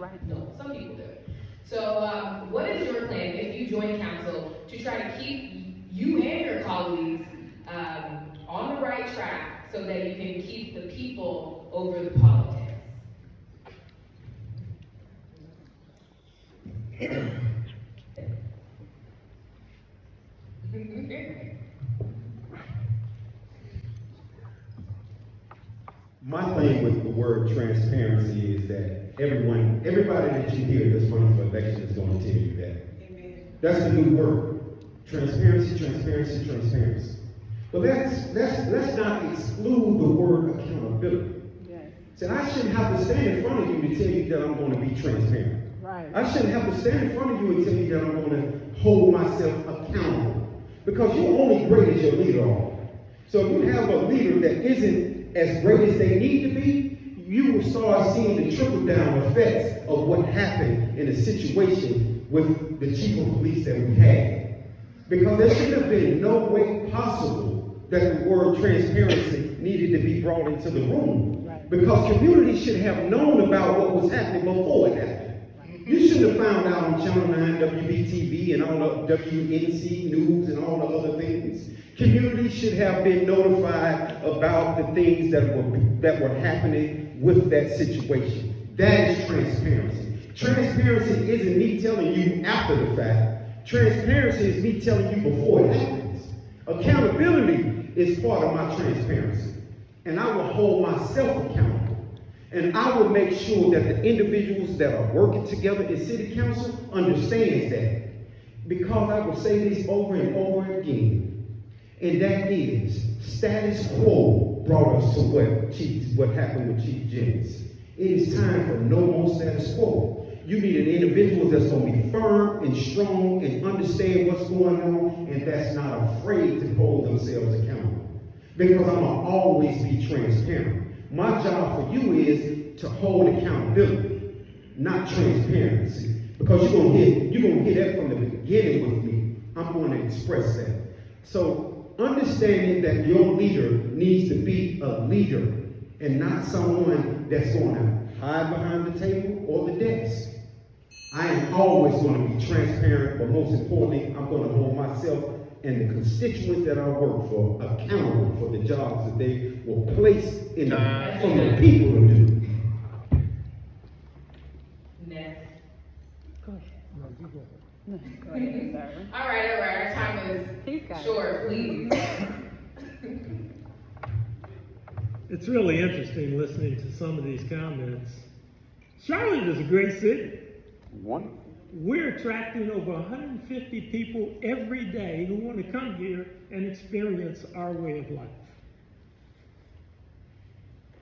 Right. No, some people do. So what is your plan if you join council to try to keep you and your colleagues on the right track so that you can keep the people over the politics? My thing with the word transparency is that everybody that you hear this month for election is going to tell you that. Amen. That's the new word. Transparency, transparency, transparency. But let's not exclude the word accountability. Yes. See, I shouldn't have to stand in front of you to tell you that I'm going to be transparent. Right. I shouldn't have to stand in front of you and tell you that I'm going to hold myself accountable. Because you're only great as your leader are. So if you have a leader that isn't as great as they need to be, you will start seeing the trickle-down effects of what happened in a situation with the chief of police that we had. Because there should have been no way possible that the word transparency needed to be brought into the room. Right. Because community should have known about what was happening before it happened. You should have found out on Channel 9, WBTV, and all the WNC News and all the other things. Community should have been notified about the things that were happening with that situation. That is transparency. Transparency isn't me telling you after the fact. Transparency is me telling you before it happens. Accountability is part of my transparency. And I will hold myself accountable. And I will make sure that the individuals that are working together in city council understands that. Because I will say this over and over again. And that is, status quo brought us to what happened with Chief Jennings. It is time for no more status quo. You need an individual that's going to be firm and strong and understand what's going on and that's not afraid to hold themselves accountable. Because I'm going to always be transparent. My job for you is to hold accountability, not transparency. Because you're gonna hear that from the beginning with me. I'm going to express that. So understanding that your leader needs to be a leader and not someone that's going to hide behind the table or the desk. I am always going to be transparent, but most importantly, I'm going to hold myself and the constituents that I work for accountable for the jobs that they were placed in from the people to do. Next. Go ahead. No, you go. No, go ahead, sir. All right, our time He's is got it. short, please. It's really interesting listening to some of these comments. Charlotte is a great city. One. We're attracting over 150 people every day who want to come here and experience our way of life.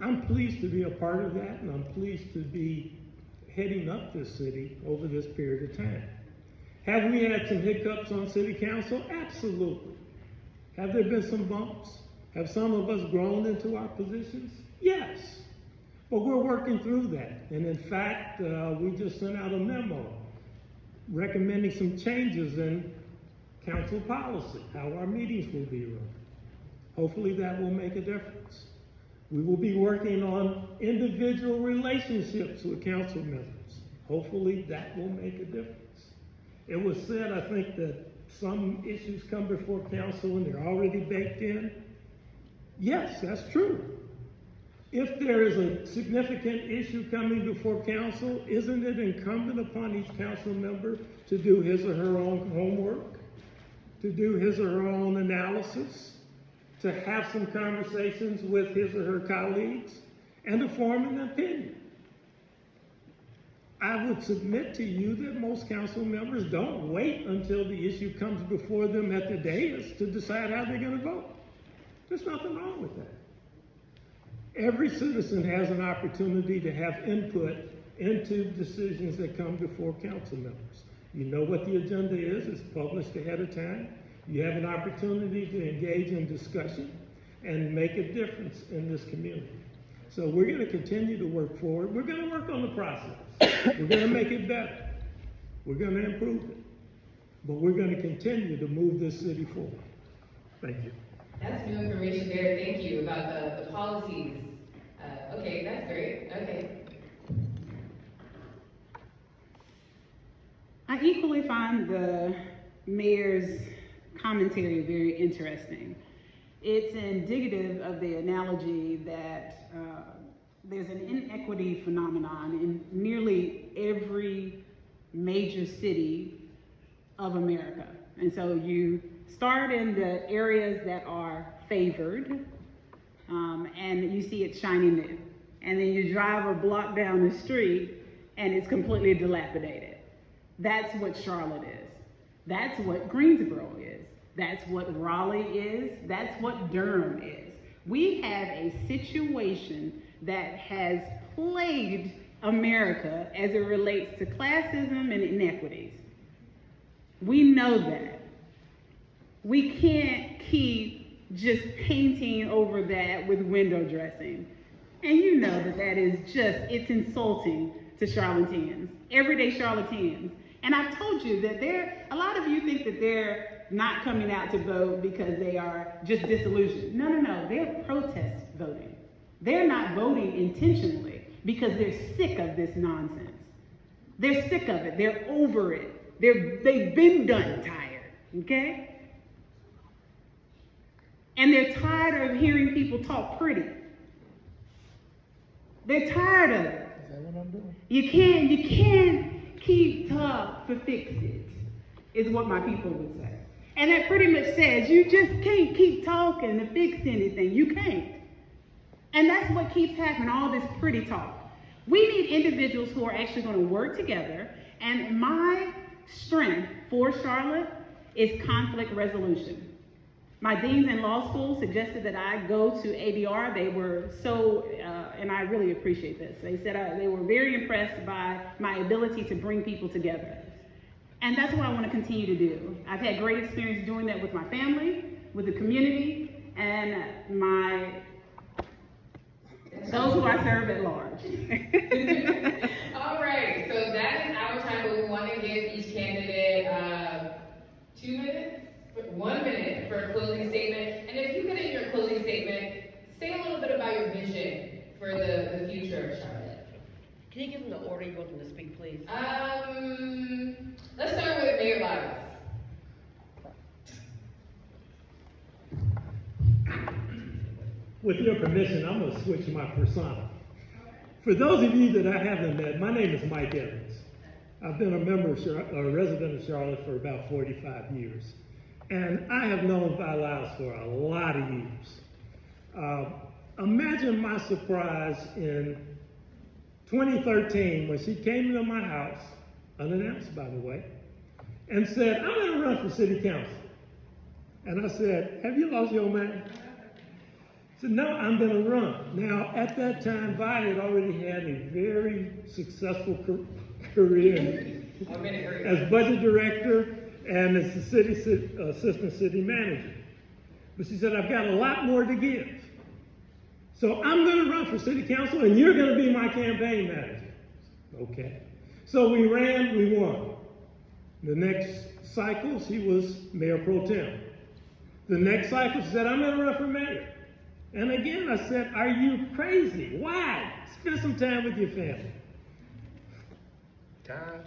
I'm pleased to be a part of that, and I'm pleased to be heading up this city over this period of time. Have we had some hiccups on city council? Absolutely. Have there been some bumps? Have some of us grown into our positions? Yes. But we're working through that. And in fact, we just sent out a memo recommending some changes in council policy, how our meetings will be run. Hopefully that will make a difference. We will be working on individual relationships with council members. Hopefully that will make a difference. It was said, I think, that some issues come before council and they're already baked in. Yes, that's true. If there is a significant issue coming before council, isn't it incumbent upon each council member to do his or her own homework, to do his or her own analysis, to have some conversations with his or her colleagues, and to form an opinion? I would submit to you that most council members don't wait until the issue comes before them at the dais to decide how they're going to vote. There's nothing wrong with that. Every citizen has an opportunity to have input into decisions that come before council members. You know what the agenda is, it's published ahead of time. You have an opportunity to engage in discussion and make a difference in this community. So we're going to continue to work forward. We're going to work on the process. We're going to make it better. We're going to improve it. But we're going to continue to move this city forward. Thank you. That's new information there. Thank you about the policies. Okay, that's great. Okay. I equally find the mayor's commentary very interesting. It's indicative of the analogy that there's an inequity phenomenon in nearly every major city of America. And so you start in the areas that are favored, and you see it shiny new. And then you drive a block down the street and it's completely dilapidated. That's what Charlotte is. That's what Greensboro is. That's what Raleigh is. That's what Durham is. We have a situation that has plagued America as it relates to classism and inequities. We know that. We can't keep just painting over that with window dressing. And you know that that is just, it's insulting to Charlotteans, everyday Charlotteans. And I've told you that a lot of you think that they're not coming out to vote because they are just disillusioned. No, they're protest voting. They're not voting intentionally because they're sick of this nonsense. They're sick of it, they're over it. They've been done tired, okay? And they're tired of hearing people talk pretty. They're tired of it. Is that what I'm doing? You can't keep talk for fix it, is what my people would say. And that pretty much says you just can't keep talking to fix anything. You can't. And that's what keeps happening, all this pretty talk. We need individuals who are actually going to work together. And my strength for Charlotte is conflict resolution. My deans in law school suggested that I go to ADR. They were so, and I really appreciate this. They said they were very impressed by my ability to bring people together. And that's what I want to continue to do. I've had great experience doing that with my family, with the community, and those who I serve at large. All right, so that is our time, but we want to give each candidate 2 minutes, 1 minute for a closing statement. And if you could, in your closing statement, say a little bit about your vision for the future of Charlotte. Can you give them the order you want them to speak, please? Let's start with Mayor Lyles. With your permission, I'm going to switch my persona. For those of you that I haven't met, my name is Mike Evans. I've been a resident of Charlotte for about 45 years. And I have known Vi Lyles for a lot of years. Imagine my surprise in 2013 when she came into my house, unannounced by the way, and said, I'm going to run for city council. And I said, have you lost your mind? She said, no, I'm going to run. Now, at that time, Vi had already had a very successful career as budget director and as the assistant city manager. But she said, I've got a lot more to give. So I'm going to run for city council and you're going to be my campaign manager. Okay. So we ran, we won. The next cycle, she was mayor pro tem. The next cycle, she said, I'm going to run for mayor. And again, I said, are you crazy? Why? Spend some time with your family. Time.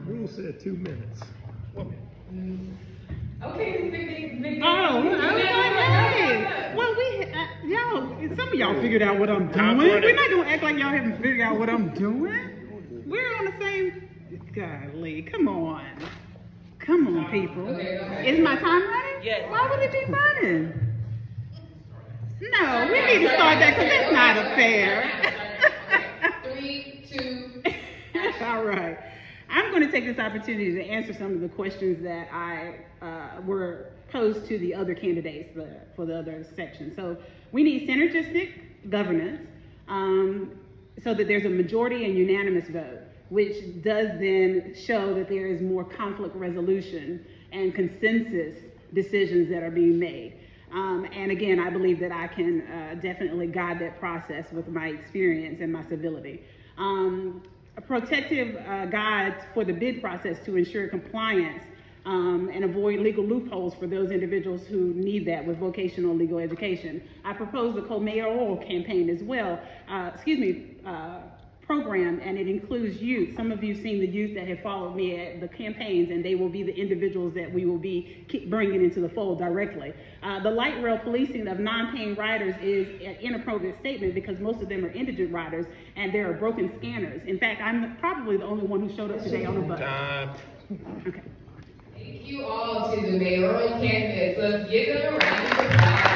Rule said 2 minutes. Okay, big. Oh, okay. Well, y'all, some of y'all figured out what I'm doing. We're not gonna act like y'all haven't figured out what I'm doing. We're on the same. Golly, come on, people. Okay. Is my time running? Yes. Why would it be running? No, we need to start that because that's not fair. 3, 2. All right. I'm going to take this opportunity to answer some of the questions that were posed to the other candidates for the other sections. So we need synergistic governance so that there's a majority and unanimous vote, which does then show that there is more conflict resolution and consensus decisions that are being made. And again, I believe that I can definitely guide that process with my experience and my civility. A protective guide for the bid process to ensure compliance and avoid legal loopholes for those individuals who need that with vocational legal education. I propose a co-mayoral campaign as well, program, and it includes youth. Some of you have seen the youth that have followed me at the campaigns, and they will be the individuals that we will be bringing into the fold directly. The light rail policing of non-paying riders is an inappropriate statement because most of them are indigent riders, and there are broken scanners. In fact, I'm probably the only one who showed up today on the bus. Okay. Thank you all to the mayoral candidates. Let's give them a round of applause.